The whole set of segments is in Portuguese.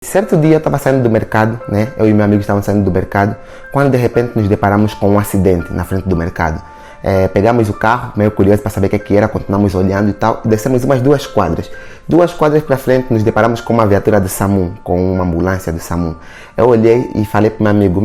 Certo dia eu estava saindo do mercado, né? Eu e meu amigo estavam saindo do mercado, quando de repente nos deparamos com um acidente na frente do mercado. Pegamos o carro, meio curioso para saber o que era, continuamos olhando e tal, e descemos umas 2 quadras. 2 quadras para frente nos deparamos com uma viatura do SAMU, com uma ambulância do SAMU. Eu olhei e falei para meu amigo,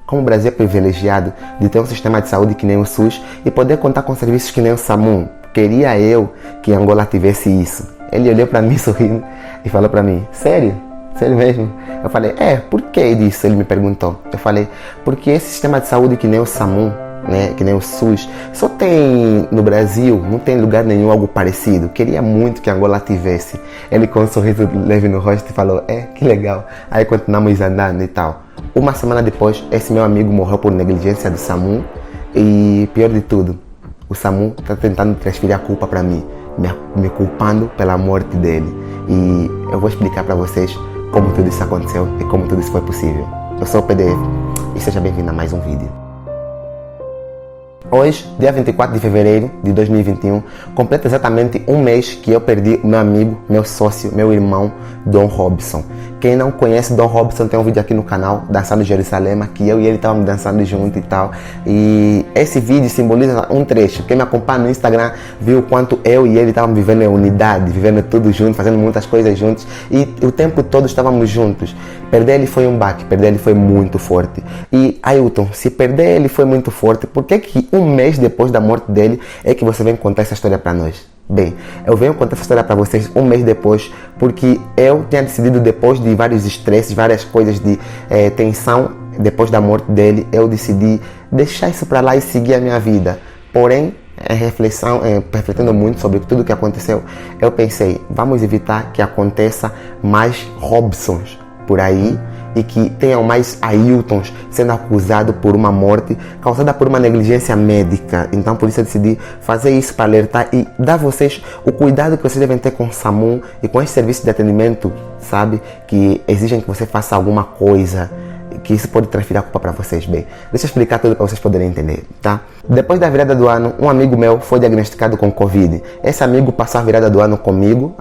como o Brasil é privilegiado de ter um sistema de saúde que nem o SUS e poder contar com serviços que nem o SAMU. Queria eu que Angola tivesse isso. Ele olhou para mim sorrindo e falou para mim, sério? Sério mesmo? Eu falei, por que disso? Ele me perguntou. Eu falei, porque esse sistema de saúde que nem o SAMU, né, que nem o SUS, só tem no Brasil, não tem lugar nenhum algo parecido. Queria muito que Angola tivesse. Ele com um sorriso leve no rosto falou, que legal. Aí continuamos andando e tal. Uma semana depois, esse meu amigo morreu por negligência do SAMU e pior de tudo, o SAMU está tentando transferir a culpa para mim, me culpando pela morte dele. E eu vou explicar para vocês como tudo isso aconteceu e como tudo isso foi possível. Eu sou o PDF e seja bem-vindo a mais um vídeo. Hoje, dia 24 de fevereiro de 2021, completa exatamente um mês que eu perdi o meu amigo, meu sócio, meu irmão, Dom Robson. Quem não conhece Dom Robson, tem um vídeo aqui no canal, Dançando Jerusalém, que eu e ele estávamos dançando junto e tal. E esse vídeo simboliza um trecho. Quem me acompanha no Instagram viu o quanto eu e ele estávamos vivendo em unidade, vivendo tudo junto, fazendo muitas coisas juntos. E o tempo todo estávamos juntos. Perder ele foi um baque, perder ele foi muito forte. E Ailton, se perder ele foi muito forte, por que um mês depois da morte dele é que você vem contar essa história para nós? Bem, eu venho contar essa história para vocês um mês depois, porque eu tinha decidido, depois de vários estresses, várias coisas de tensão, depois da morte dele, eu decidi deixar isso para lá e seguir a minha vida. Porém, refletindo muito sobre tudo o que aconteceu, eu pensei, vamos evitar que aconteça mais Robsons por aí e que tenham mais Ailtons sendo acusados por uma morte causada por uma negligência médica. Então por isso eu decidi fazer isso para alertar e dar a vocês o cuidado que vocês devem ter com o SAMU e com esse serviço de atendimento, sabe? Que exigem que você faça alguma coisa, que isso pode transferir a culpa para vocês. Bem, deixa eu explicar tudo para vocês poderem entender, tá? Depois da virada do ano, um amigo meu foi diagnosticado com Covid. Esse amigo passou a virada do ano comigo,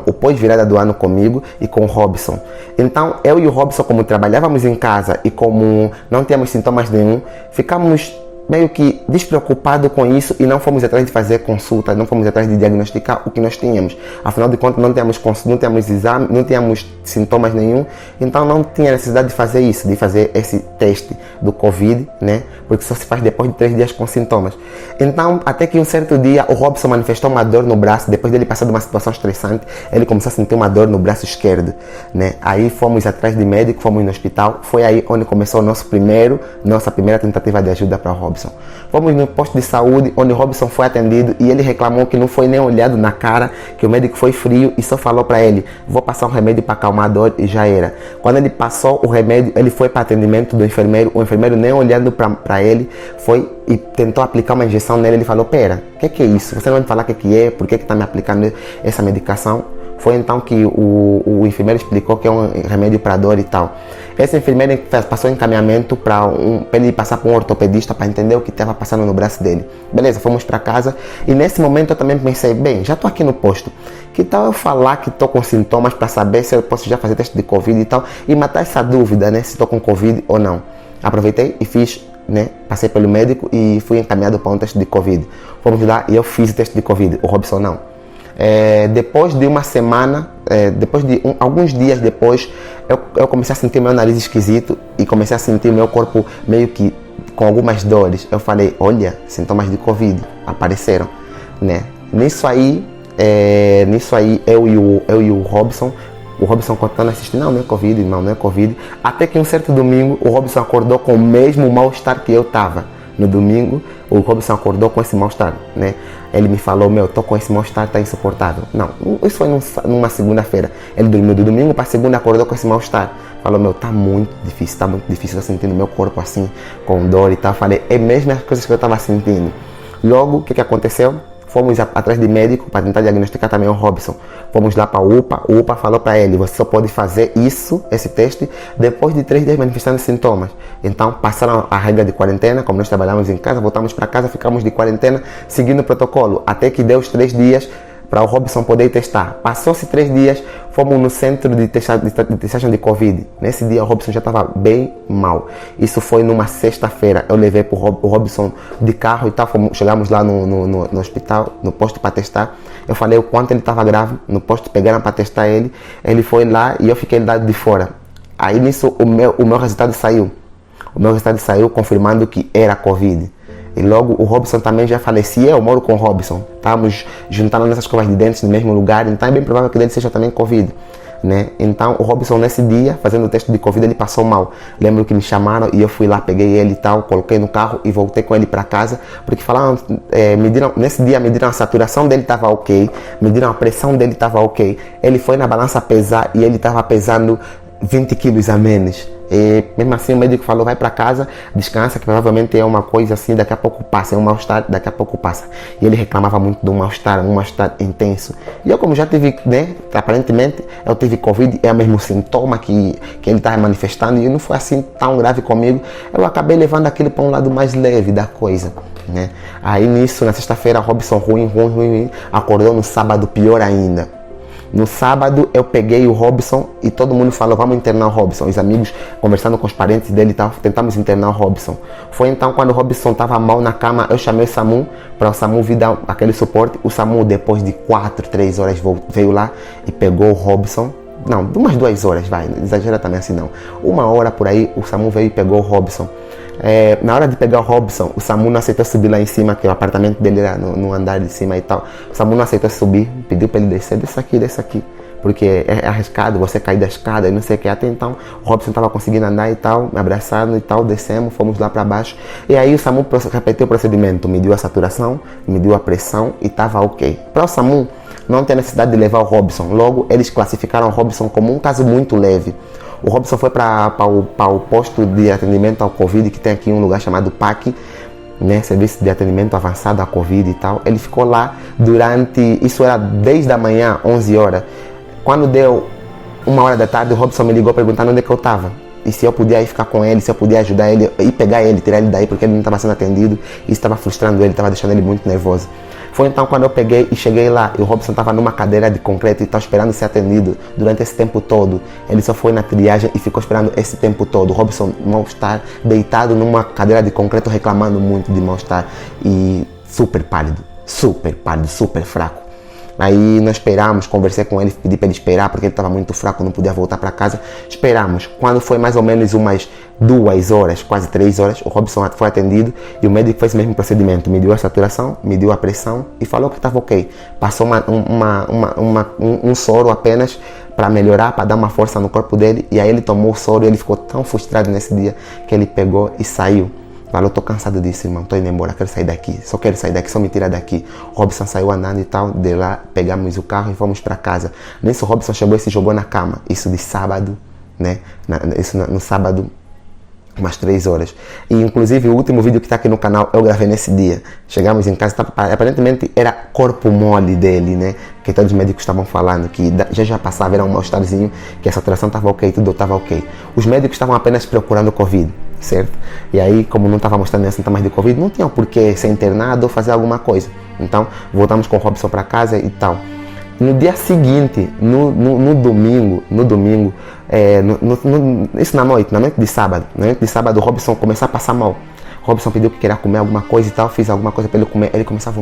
o pós-virada do ano comigo e com o Robson. Então, eu e o Robson, como trabalhávamos em casa e como não tínhamos sintomas nenhum, ficamos meio que despreocupados com isso e não fomos atrás de fazer consulta, não fomos atrás de diagnosticar o que nós tínhamos. Afinal de contas, não tínhamos exame, não tínhamos sintomas nenhum, então não tinha necessidade de fazer isso, de fazer esse teste do Covid, né? Porque só se faz depois de 3 dias com sintomas. Então, até que um certo dia, o Robson manifestou uma dor no braço, depois dele passar de uma situação estressante, ele começou a sentir uma dor no braço esquerdo, né? Aí fomos atrás de médico, fomos no hospital, foi aí onde começou nossa primeira tentativa de ajuda para o Robson. Fomos no posto de saúde, onde o Robson foi atendido e ele reclamou que não foi nem olhado na cara, que o médico foi frio e só falou para ele, vou passar um remédio para acalmar a dor e já era. Quando ele passou o remédio, ele foi para atendimento do enfermeiro, o enfermeiro nem olhando para ele, foi e tentou aplicar uma injeção nele, ele falou, pera, o que é isso? Você não vai me falar o que é, por que está me aplicando essa medicação? Foi então que o enfermeiro explicou que é um remédio para dor e tal. Esse enfermeiro passou encaminhamento para ele passar para um ortopedista para entender o que estava passando no braço dele. Beleza, fomos para casa e nesse momento eu também pensei, bem, já estou aqui no posto, que tal eu falar que estou com sintomas para saber se eu posso já fazer teste de Covid e tal e matar essa dúvida, né, se estou com Covid ou não. Aproveitei e fiz, né, passei pelo médico e fui encaminhado para um teste de Covid. Fomos lá e eu fiz o teste de Covid, o Robson não. Depois de uma semana, alguns dias depois, eu comecei a sentir meu nariz esquisito e comecei a sentir meu corpo meio que com algumas dores. Eu falei, olha, sintomas de Covid apareceram, né? Nisso aí eu e o Robson contando assistindo, não é Covid, irmão, não é Covid. Até que um certo domingo o Robson acordou com o mesmo mal-estar que eu estava. No domingo, o Robson acordou com esse mal-estar, né? Ele me falou, tô com esse mal-estar, tá insuportável. Não, isso foi numa segunda-feira. Ele dormiu do domingo para segunda, acordou com esse mal-estar. Falou, tá muito difícil, tô sentindo meu corpo assim, com dor e tal. Falei, é mesmo as coisas que eu estava sentindo. Logo, o que aconteceu? Fomos atrás de médico para tentar diagnosticar também o Robson. Fomos lá para a UPA, o UPA falou para ele, você só pode fazer esse teste, depois de 3 dias manifestando sintomas. Então passaram a regra de quarentena, como nós trabalhamos em casa, voltamos para casa, ficamos de quarentena, seguindo o protocolo, até que deu os 3 dias para o Robson poder testar. Passou-se 3 dias, fomos no centro de testagem de Covid. Nesse dia o Robson já estava bem mal. Isso foi numa sexta-feira. Eu levei o Robson de carro e tal, chegamos lá no hospital, no posto para testar. Eu falei o quanto ele estava grave, no posto pegaram para testar ele. Ele foi lá e eu fiquei do lado de fora. Aí nisso o meu resultado saiu. O meu resultado saiu confirmando que era Covid. E logo o Robson também já falecia, eu moro com o Robson. Estávamos juntando nessas escovas de dentes no mesmo lugar, então é bem provável que ele seja também Covid. Né? Então o Robson nesse dia, fazendo o teste de Covid, ele passou mal. Lembro que me chamaram e eu fui lá, peguei ele e tal, coloquei no carro e voltei com ele para casa, porque falaram, nesse dia mediram a saturação dele, estava ok, mediram a pressão dele, estava ok. Ele foi na balança pesar e ele estava pesando 20 quilos a menos. E mesmo assim o médico falou, vai para casa, descansa, que provavelmente é uma coisa assim, daqui a pouco passa, é um mal-estar, daqui a pouco passa. E ele reclamava muito do mal-estar, um mal-estar intenso. E eu, como já tive, né, aparentemente eu tive Covid, é o mesmo sintoma que ele estava manifestando, e não foi assim tão grave comigo, eu acabei levando aquilo para um lado mais leve da coisa. Né? Aí nisso, na sexta-feira, Robson ruim, acordou no sábado pior ainda. No sábado eu peguei o Robson e todo mundo falou, vamos internar o Robson. Os amigos conversando com os parentes dele e tal, tentamos internar o Robson. Foi então quando o Robson estava mal na cama, eu chamei o SAMU para o SAMU vir dar aquele suporte. O SAMU depois de 4, 3 horas veio lá e pegou o Robson. Não, de umas 2 horas, vai, não exagera também assim não. 1 hora por aí o SAMU veio e pegou o Robson. Na hora de pegar o Robson, o SAMU não aceitou subir lá em cima, que o apartamento dele era no andar de cima e tal. O SAMU não aceitou subir, pediu para ele descer, desce aqui, porque é arriscado você cair da escada e não sei o que. Até então o Robson estava conseguindo andar e tal, me abraçando e tal, descemos, fomos lá para baixo. E aí o SAMU repetiu o procedimento, mediu a saturação, mediu a pressão e estava ok. Para o SAMU não tem necessidade de levar o Robson, logo eles classificaram o Robson como um caso muito leve. O Robson foi para o posto de atendimento ao Covid, que tem aqui um lugar chamado PAC, né, serviço de atendimento avançado à Covid e tal. Ele ficou lá isso era 10 da manhã, 11 horas. Quando deu 1 hora da tarde, o Robson me ligou perguntando onde é que eu estava. E se eu podia ir ficar com ele, se eu podia ajudar ele, ir pegar ele, tirar ele daí, porque ele não estava sendo atendido. Isso estava frustrando ele, estava deixando ele muito nervoso. Foi então quando eu peguei e cheguei lá, e o Robson estava numa cadeira de concreto e estava esperando ser atendido durante esse tempo todo. Ele só foi na triagem e ficou esperando esse tempo todo. O Robson mal-estar, deitado numa cadeira de concreto, reclamando muito de mal-estar e super pálido, super fraco. Aí nós esperamos, conversei com ele, pedi para ele esperar porque ele estava muito fraco, não podia voltar para casa. Esperamos. Quando foi mais ou menos umas 2 horas, quase 3 horas, o Robson foi atendido e o médico fez o mesmo procedimento. Mediu a saturação, mediu a pressão e falou que estava ok. Passou um soro apenas para melhorar, para dar uma força no corpo dele. E aí ele tomou o soro e ele ficou tão frustrado nesse dia que ele pegou e saiu. Falou, tô cansado disso, irmão, tô indo embora, quero sair daqui, só quero sair daqui, só me tira daqui. O Robson saiu andando e tal, de lá pegamos o carro e fomos para casa. Nisso o Robson chegou e se jogou na cama, isso de sábado, né, isso no sábado, umas 3 horas. E inclusive o último vídeo que está aqui no canal eu gravei nesse dia. Chegamos em casa, aparentemente era corpo mole dele, né, que todos os médicos estavam falando, que já passava, era um mal-estarzinho, que a saturação estava ok, tudo estava ok. Os médicos estavam apenas procurando Covid. Certo? E aí, como não estava mostrando nenhum sintoma de Covid, não tinha por que ser internado ou fazer alguma coisa. Então, voltamos com o Robson para casa e tal. No dia seguinte, no domingo, isso na noite de sábado, o Robson começou a passar mal. O Robson pediu que queria comer alguma coisa e tal, fiz alguma coisa para ele comer, ele começou a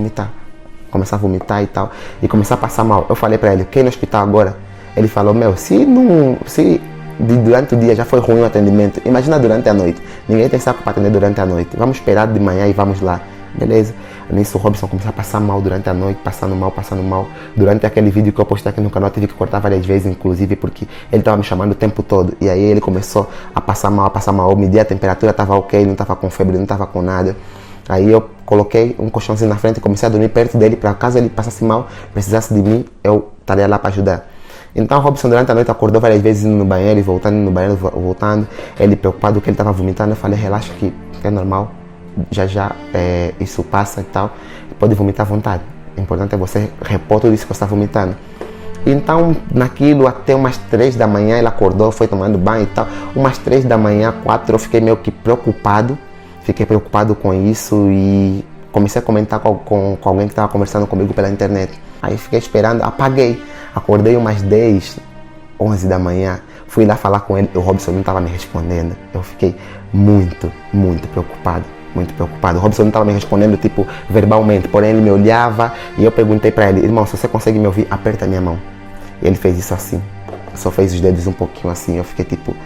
vomitar e tal, e começou a passar mal. Eu falei para ele, quer ir no hospital agora? Ele falou, se durante o dia já foi ruim o atendimento, imagina durante a noite. Ninguém tem saco para atender durante a noite. Vamos esperar de manhã e vamos lá. Beleza. Nisso o Robson começou a passar mal durante a noite, passando mal. Durante aquele vídeo que eu postei aqui no canal, eu tive que cortar várias vezes, inclusive, porque ele estava me chamando o tempo todo. E aí ele começou a passar mal. Eu medi a temperatura, estava ok, não estava com febre, não estava com nada. Aí eu coloquei um colchãozinho na frente e comecei a dormir perto dele, para caso ele passasse mal, precisasse de mim, eu estaria lá para ajudar. Então o Robson durante a noite acordou várias vezes indo no banheiro e voltando, ele preocupado que ele estava vomitando. Eu falei, relaxa que é normal, já isso passa e tal, pode vomitar à vontade, o importante é você repor tudo isso que você está vomitando. Então naquilo até umas 3 da manhã ele acordou, foi tomando banho e tal, umas 3 da manhã, 4, eu fiquei meio que preocupado com isso e comecei a comentar com alguém que estava conversando comigo pela internet. Aí fiquei esperando, apaguei. Acordei umas 10, 11 da manhã. Fui lá falar com ele, o Robson não estava me respondendo. Eu fiquei muito preocupado. Muito preocupado. O Robson não estava me respondendo, tipo, verbalmente. Porém, ele me olhava e eu perguntei para ele, irmão, se você consegue me ouvir, aperta a minha mão. E ele fez isso assim. Só fez os dedos um pouquinho assim. Eu fiquei tipo,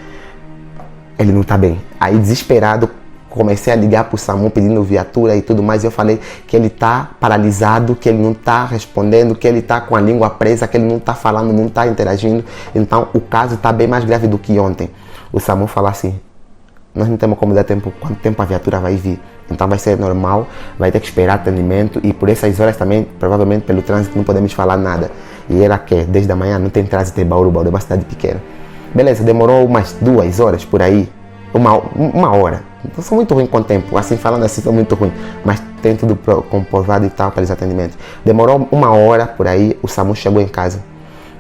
ele não tá bem. Aí, desesperado, comecei a ligar pro SAMU pedindo viatura e tudo mais. E eu falei que ele tá paralisado, que ele não tá respondendo, que ele tá com a língua presa, que ele não tá falando, não tá interagindo. Então, o caso tá bem mais grave do que ontem. O SAMU falou assim, nós não temos como dar tempo, quanto tempo a viatura vai vir. Então vai ser normal, vai ter que esperar atendimento e por essas horas também, provavelmente pelo trânsito, não podemos falar nada. E era que desde a manhã não tem trânsito em Bauru, Bauru é uma cidade pequena. Beleza, demorou umas 2 horas por aí, uma hora. Então sou muito ruim com o tempo, assim falando assim, sou muito ruim. Mas tem tudo comprovado e tal para os atendimentos. Demorou 1 hora por aí, o SAMU chegou em casa.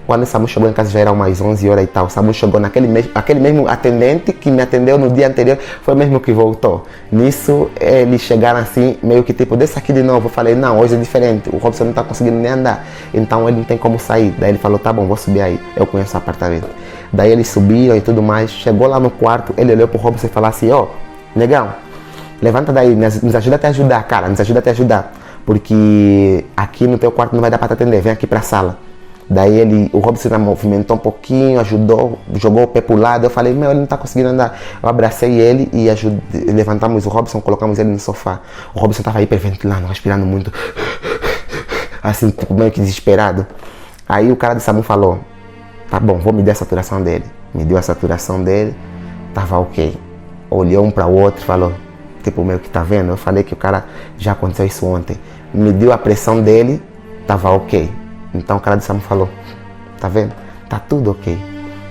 Quando o SAMU chegou em casa já era umas 11 horas e tal. O SAMU chegou aquele mesmo atendente que me atendeu no dia anterior, foi o mesmo que voltou. Nisso, eles chegaram assim, meio que tipo, desce aqui de novo. Eu falei, não, hoje é diferente, o Robson não está conseguindo nem andar, então ele não tem como sair. Daí ele falou, tá bom, vou subir aí, eu conheço o apartamento. Daí eles subiram e tudo mais, chegou lá no quarto, ele olhou pro Robson e falou assim, ó, negão, levanta daí, nos ajuda a te ajudar, cara, nos ajuda a te ajudar. Porque aqui no teu quarto não vai dar para te atender, vem aqui pra sala. Daí o Robson movimentou um pouquinho, ajudou, jogou o pé pro lado. Eu falei, meu, ele não tá conseguindo andar. Eu abracei ele e levantamos o Robson, colocamos ele no sofá. O Robson tava hiperventilando, respirando muito, assim, meio que desesperado. Aí o cara do SAMU falou, tá bom, vou medir a saturação dele. Me deu a saturação dele, tava ok. Olhou um para o outro e falou, tipo, meio que tá vendo? Eu falei que o cara, já aconteceu isso ontem. Mediu a pressão dele, tava ok. Então o cara do SAMU falou, tá vendo? Tá tudo ok.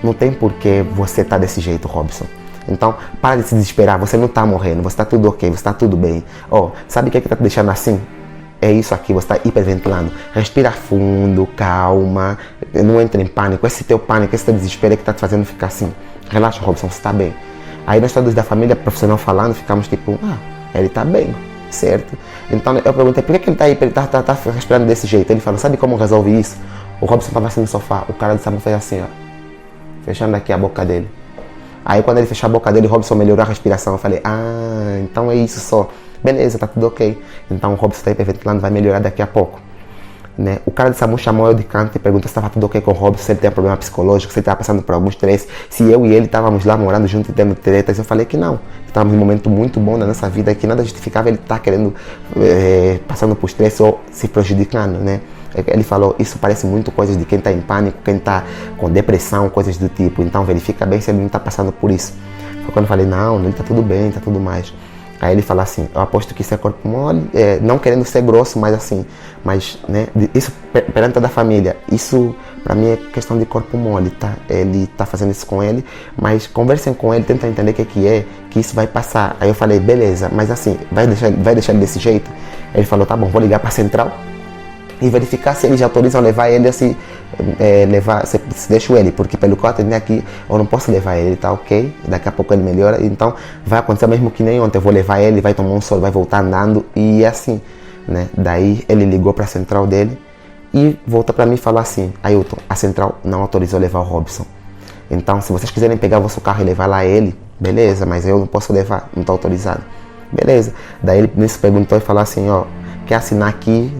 Não tem por que você tá desse jeito, Robson. Então, para de se desesperar, você não tá morrendo, você tá tudo ok, você tá tudo bem. Ó, sabe o que é que tá te deixando assim? É isso aqui, você tá hiperventilando. Respira fundo, calma, não entre em pânico. Esse teu pânico, esse teu desespero é que tá te fazendo ficar assim. Relaxa, Robson, você tá bem. Aí nós todos da família, profissional falando, ficamos tipo, ele tá bem. Certo? Então eu perguntei, por que ele tá respirando desse jeito? Ele falou, sabe como resolve isso? O Robson estava assim no sofá, o cara do SAMU fez assim, ó, fechando aqui a boca dele. Aí quando ele fechou a boca dele, o Robson melhorou a respiração. Eu falei, então é isso só. Beleza, tá tudo ok. Então o Robson está hiperventilando, vai melhorar daqui a pouco. Né? O cara do SAMU chamou eu de canto e perguntou se estava tudo ok com o Robson, se ele tem problema psicológico, se ele estava passando por algum estresse, se eu e ele estávamos lá morando junto e tendo tretas. Eu falei que não, que estávamos num momento muito bom da nossa vida, que nada justificava ele estar querendo, passando por estresse ou se prejudicando, né? Ele falou, isso parece muito coisas de quem está em pânico, quem está com depressão, coisas do tipo, então verifica bem se ele não está passando por isso. Foi quando eu falei, não, ele está tudo bem, está tudo mais. Aí ele fala assim, eu aposto que isso é corpo mole, não querendo ser grosso, mas assim, né, isso perante toda a família, isso pra mim é questão de corpo mole, tá? Ele tá fazendo isso com ele, mas conversem com ele, tentem entender o que é, que isso vai passar. Aí eu falei, beleza, mas assim, vai deixar ele desse jeito? Ele falou, tá bom, vou ligar pra central e verificar se eles autorizam levar ele assim, se deixo ele, porque pelo que eu atendi aqui, eu não posso levar ele, tá ok? Daqui a pouco ele melhora, então vai acontecer mesmo que nem ontem, eu vou levar ele, vai tomar um sol, vai voltar andando e assim, né? Daí ele ligou para a central dele e voltou para mim e falou assim, Ailton, a central não autorizou levar o Robson, então se vocês quiserem pegar o vosso carro e levar lá ele, beleza, mas eu não posso levar, não está autorizado, beleza. Daí ele me perguntou e falou assim, ó, quer assinar aqui,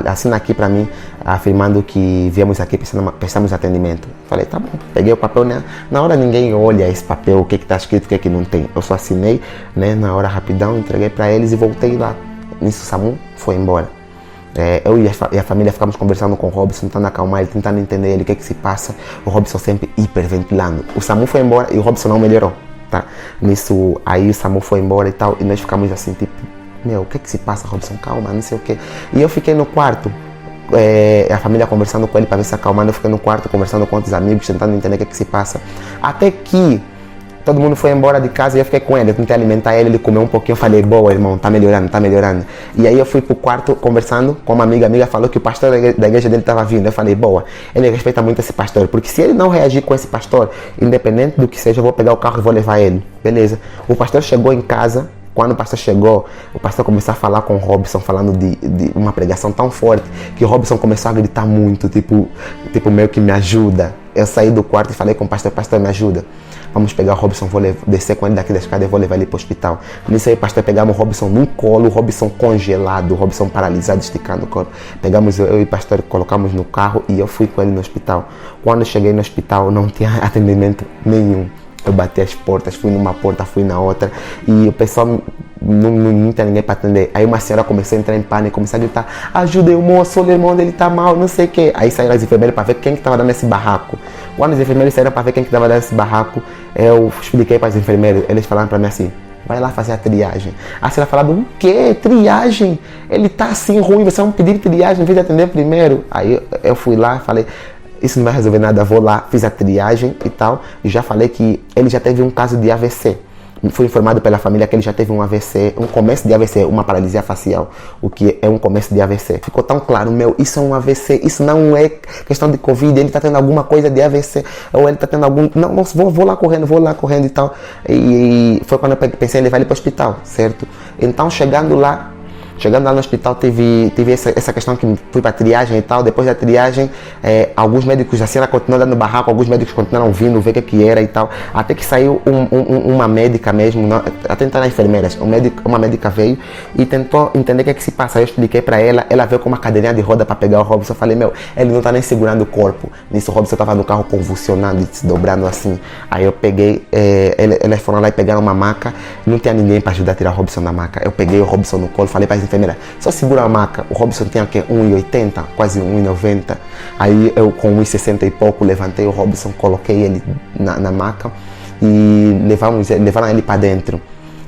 assina aqui para mim, afirmando que viemos aqui prestamos atendimento. Falei, tá bom. Peguei o papel, né? Na hora ninguém olha esse papel, o que está escrito, o que não tem. Eu só assinei, né? Na hora rapidão, entreguei para eles e voltei lá. Nisso o SAMU foi embora. Eu e a família ficamos conversando com o Robson, tentando acalmar ele, tentando entender ele, o que se passa. O Robson sempre hiperventilando. O SAMU foi embora e o Robson não melhorou, tá? Nisso, aí o SAMU foi embora e tal, e nós ficamos assim, tipo, meu, o que se passa, Robson? Calma, não sei o que. E eu fiquei no quarto, a família conversando com ele para ver se acalmando. Eu fiquei no quarto conversando com outros amigos, tentando entender o que se passa. Até que todo mundo foi embora de casa e eu fiquei com ele. Eu tentei alimentar ele, ele comeu um pouquinho. Eu falei, boa, irmão, tá melhorando, tá melhorando. E aí eu fui pro quarto conversando com uma amiga. A amiga falou que o pastor da igreja dele estava vindo. Eu falei, boa, ele respeita muito esse pastor, porque se ele não reagir com esse pastor, independente do que seja, eu vou pegar o carro e vou levar ele. Beleza. O pastor chegou em casa Quando o pastor chegou, o pastor começou a falar com o Robson, falando de uma pregação tão forte, que o Robson começou a gritar muito, tipo meio que me ajuda. Eu saí do quarto e falei com o pastor, me ajuda. Vamos pegar o Robson, vou descer com ele daqui da escada e vou levar ele para o hospital. Nisso aí, pastor, pegamos o Robson no colo, o Robson congelado, o Robson paralisado, esticando o corpo. Pegamos eu e o pastor, colocamos no carro e eu fui com ele no hospital. Quando eu cheguei no hospital, não tinha atendimento nenhum. Eu bati as portas, fui numa porta, fui na outra e o pessoal não tinha ninguém para atender. Aí uma senhora começou a entrar em pânico, começou a gritar: ajuda o moço, o irmão dele tá mal, não sei o que. Aí saíram as enfermeiras para ver quem que estava dando esse barraco. Quando os enfermeiros saíram para ver quem que estava dando esse barraco, eu expliquei para os enfermeiros, eles falaram para mim assim: vai lá fazer a triagem. A senhora falava: o quê? Triagem? Ele tá assim ruim, você vai pedir triagem em vez de atender primeiro? Aí eu fui lá e falei: isso não vai resolver nada, vou lá, fiz a triagem e tal, e já falei que ele já teve um caso de AVC. Fui informado pela família que ele já teve um AVC, um começo de AVC, uma paralisia facial, o que é um começo de AVC. Ficou tão claro, isso é um AVC, isso não é questão de Covid, ele está tendo alguma coisa de AVC, ou ele está tendo algum... Não, vou lá correndo e tal. E foi quando eu pensei em levar ele para o hospital, certo? Então, chegando lá no hospital, teve essa questão que fui para a triagem e tal. Depois da triagem, alguns médicos, a senhora continuou dando barraco, alguns médicos continuaram vindo, ver o que era e tal. Até que saiu uma médica mesmo, até então eram enfermeiras, uma médica veio e tentou entender o que se passa. Eu expliquei para ela veio com uma cadeirinha de roda para pegar o Robson. Eu falei: ele não está nem segurando o corpo. Nisso o Robson estava no carro convulsionando e se dobrando assim. Aí eu peguei, elas foram lá e pegaram uma maca, não tinha ninguém para ajudar a tirar o Robson da maca. Eu peguei o Robson no colo, falei para as enfermeira, só segura a maca. O Robson tinha 1,80, quase 1,90. Aí eu com 1,60 e pouco levantei o Robson, coloquei ele na maca e levaram ele para dentro.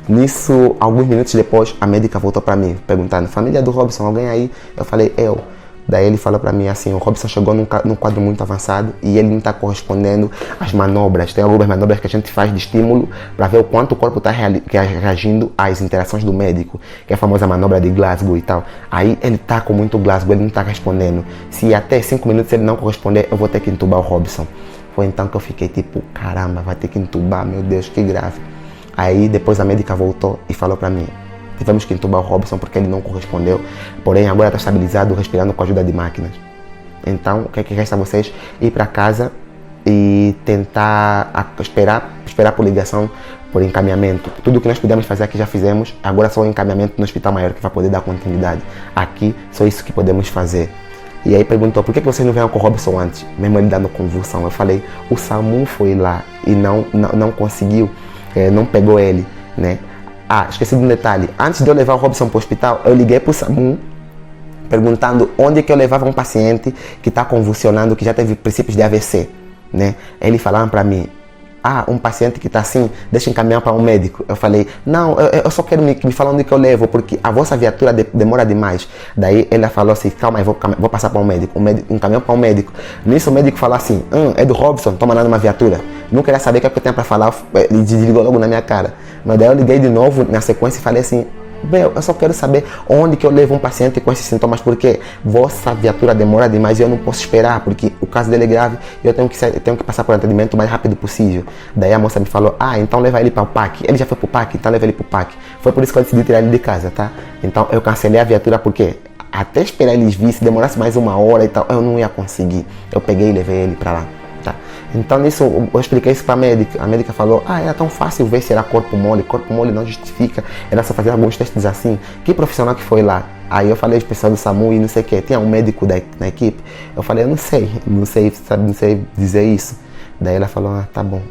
Nisso, alguns minutos depois, a médica voltou para mim perguntando: família do Robson, alguém aí? Eu falei: eu. Daí ele falou para mim assim: o Robson chegou num quadro muito avançado e ele não está correspondendo às manobras. Tem algumas manobras que a gente faz de estímulo para ver o quanto o corpo está reagindo às interações do médico, que é a famosa manobra de Glasgow e tal. Aí ele está com muito Glasgow, ele não está respondendo. Se até 5 minutos ele não corresponder, eu vou ter que entubar o Robson. Foi então que eu fiquei tipo: caramba, vai ter que entubar, meu Deus, que grave. Aí depois a médica voltou e falou para mim: tivemos que entubar o Robson porque ele não correspondeu, porém agora está estabilizado, respirando com a ajuda de máquinas. Então, o que é que resta a vocês? Ir para casa e tentar esperar por ligação, por encaminhamento. Tudo que nós podemos fazer aqui já fizemos, agora só o encaminhamento no hospital maior que vai poder dar continuidade. Aqui, só isso que podemos fazer. E aí perguntou: por que vocês não vieram com o Robson antes? Mesmo ele dando convulsão. Eu falei: o SAMU foi lá e não conseguiu, não pegou ele, né? Ah, esqueci de um detalhe. Antes de eu levar o Robson para o hospital, eu liguei para o SAMU perguntando onde que eu levava um paciente que está convulsionando, que já teve princípios de AVC, né? Eles falaram para mim: um paciente que está assim, deixa encaminhar para um médico. Eu falei: não, eu só quero me falar onde que eu levo, porque a vossa viatura demora demais. Daí ela falou assim: calma aí, vou passar para um médico. Encaminhou para um médico. Nisso o médico falou assim: é do Robson, estou mandando uma viatura. Não queria saber o que eu tinha para falar, ele desligou logo na minha cara. Mas daí eu liguei de novo na sequência e falei assim: eu só quero saber onde que eu levo um paciente com esses sintomas, porque vossa viatura demora demais e eu não posso esperar, porque o caso dele é grave e eu tenho que passar por atendimento o mais rápido possível. Daí a moça me falou: então leva ele para o PAC. Ele já foi para o PAC, então leva ele para o PAC. Foi por isso que eu decidi tirar ele de casa, tá? Então eu cancelei a viatura porque até esperar eles virem, se demorasse mais 1 hora e tal, eu não ia conseguir. Eu peguei e levei ele para lá. Tá. Então nisso eu expliquei isso para a médica falou: era tão fácil ver se era corpo mole não justifica, era só fazer alguns testes assim, que profissional que foi lá? Aí eu falei: o pessoal do SAMU e não sei o que, tinha um médico na equipe? Eu falei: eu não sei dizer isso. Daí ela falou: tá bom.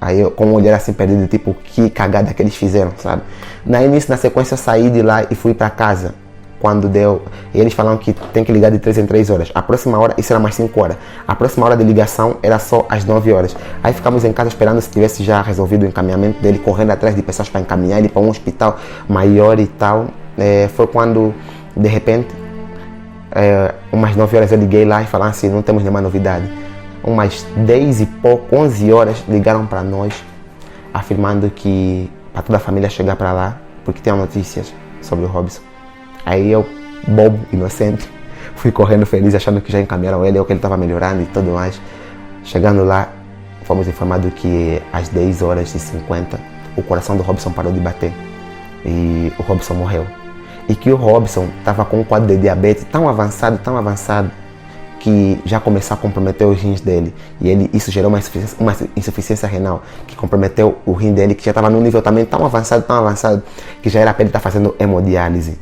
Aí eu com um olhar assim perdido, tipo, que cagada que eles fizeram, sabe? Na sequência eu saí de lá e fui para casa. Quando deu, e eles falaram que tem que ligar de 3 em 3 horas. A próxima hora, isso era mais 5 horas. A próxima hora de ligação era só às 9 horas. Aí ficamos em casa esperando se tivesse já resolvido o encaminhamento dele, correndo atrás de pessoas para encaminhar ele para um hospital maior e tal. Foi quando, de repente, umas 9 horas eu liguei lá e falaram assim: não temos nenhuma novidade. Umas 10 e pouco, 11 horas, ligaram para nós, afirmando que para toda a família chegar para lá, porque tinham notícias sobre o Robson. Aí eu, bobo, inocente, fui correndo feliz, achando que já encaminharam ele, ou que ele estava melhorando e tudo mais. Chegando lá, fomos informados que às 10h50 o coração do Robson parou de bater. e o Robson morreu. E que o Robson estava com um quadro de diabetes tão avançado, que já começou a comprometer os rins dele. E isso gerou uma insuficiência renal, que comprometeu o rim dele, que já estava num nível também tão avançado, que já era para ele estar fazendo hemodiálise.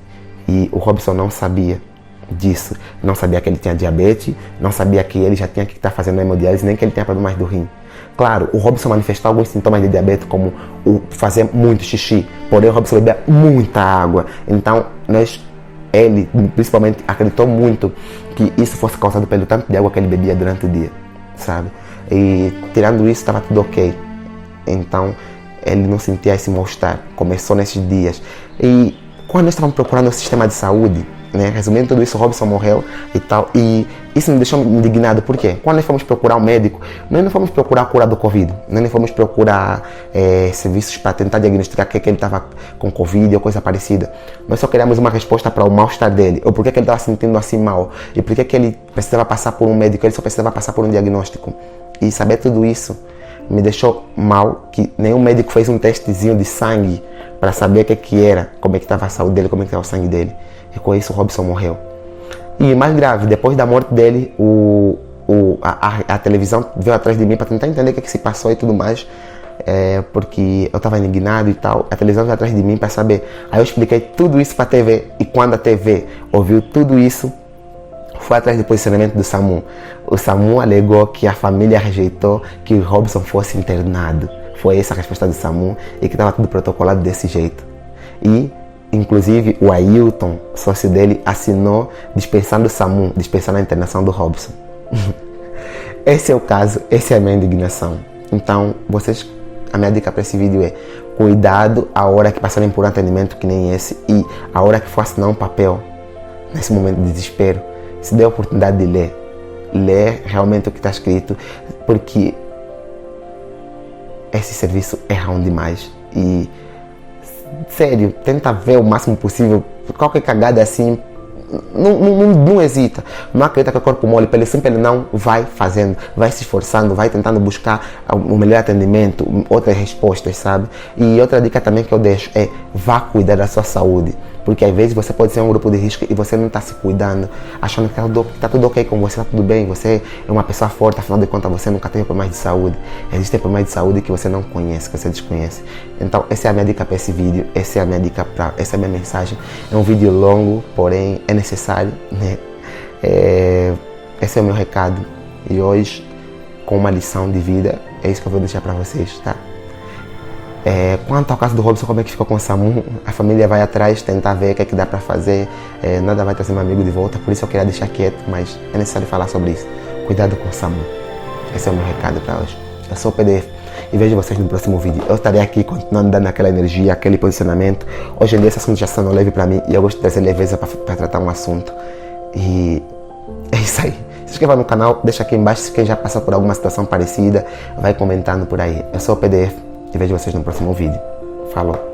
E o Robson não sabia disso. Não sabia que ele tinha diabetes, não sabia que ele já tinha que estar fazendo hemodiálise, nem que ele tinha problemas do rim. Claro, o Robson manifestou alguns sintomas de diabetes, como o fazer muito xixi, porém o Robson bebia muita água. Então, ele principalmente acreditou muito que isso fosse causado pelo tanto de água que ele bebia durante o dia, sabe? E tirando isso, estava tudo ok. Então, ele não sentia esse mal-estar. Começou nesses dias. E quando nós estávamos procurando o sistema de saúde, né, resumindo tudo isso, o Robson morreu e tal, e isso me deixou indignado. Por quê? Quando nós fomos procurar um médico, nós não fomos procurar a cura do Covid, nós não fomos procurar serviços para tentar diagnosticar que ele estava com Covid ou coisa parecida. Nós só queríamos uma resposta para o mal-estar dele, ou por que ele estava se sentindo assim mal, e por que ele precisava passar por um médico, ele só precisava passar por um diagnóstico. E saber tudo isso me deixou mal, que nenhum médico fez um testezinho de sangue para saber o que era, como é que estava a saúde dele, como é que estava o sangue dele. E com isso o Robson morreu. E mais grave, depois da morte dele, a televisão veio atrás de mim para tentar entender o que se passou e tudo mais, porque eu estava indignado e tal. A televisão veio atrás de mim para saber. Aí eu expliquei tudo isso para a TV, e quando a TV ouviu tudo isso, foi atrás do posicionamento do SAMU. O SAMU alegou que a família rejeitou que o Robson fosse internado. Foi essa a resposta do SAMU, e que estava tudo protocolado desse jeito. E inclusive o Ailton, sócio dele, assinou dispensando o SAMU, dispensando a internação do Robson. Esse é o caso, essa é a minha indignação. Então, a minha dica para esse vídeo é: cuidado a hora que passarem por um atendimento que nem esse, e a hora que for assinar um papel, nesse momento de desespero, se dê a oportunidade de ler realmente o que está escrito, porque esse serviço é ruim demais. E sério, tenta ver o máximo possível. Qualquer cagada assim, não hesita. Não acredita que é corpo mole. Pelo simples, ele não vai fazendo, vai se esforçando, vai tentando buscar o melhor atendimento, outras respostas, sabe? E outra dica também que eu deixo é: vá cuidar da sua saúde. Porque às vezes você pode ser um grupo de risco e você não está se cuidando, achando que está tudo ok com você, está tudo bem, você é uma pessoa forte, afinal de contas você nunca teve problemas de saúde. Existem problemas de saúde que você não conhece, que você desconhece. Então essa é a minha dica para esse vídeo, essa é a minha minha mensagem. É um vídeo longo, porém é necessário, né? Esse é o meu recado. E hoje, com uma lição de vida, é isso que eu vou deixar para vocês, tá? Quanto ao caso do Robson, como é que ficou com o SAMU, a família vai atrás tentar ver o que é que dá para fazer, nada vai trazer meu amigo de volta, por isso eu queria deixar quieto, mas é necessário falar sobre isso. Cuidado com o SAMU. Esse é o meu recado para hoje. Eu sou o PDF e vejo vocês no próximo vídeo. Eu estarei aqui continuando dando aquela energia, aquele posicionamento. Hoje em dia esse assunto já são leve para mim e eu gosto de trazer leveza para tratar um assunto. E é isso aí. Se inscreva no canal, deixa aqui embaixo se quem já passou por alguma situação parecida, vai comentando por aí. Eu sou o PDF. E vejo vocês no próximo vídeo. Falou!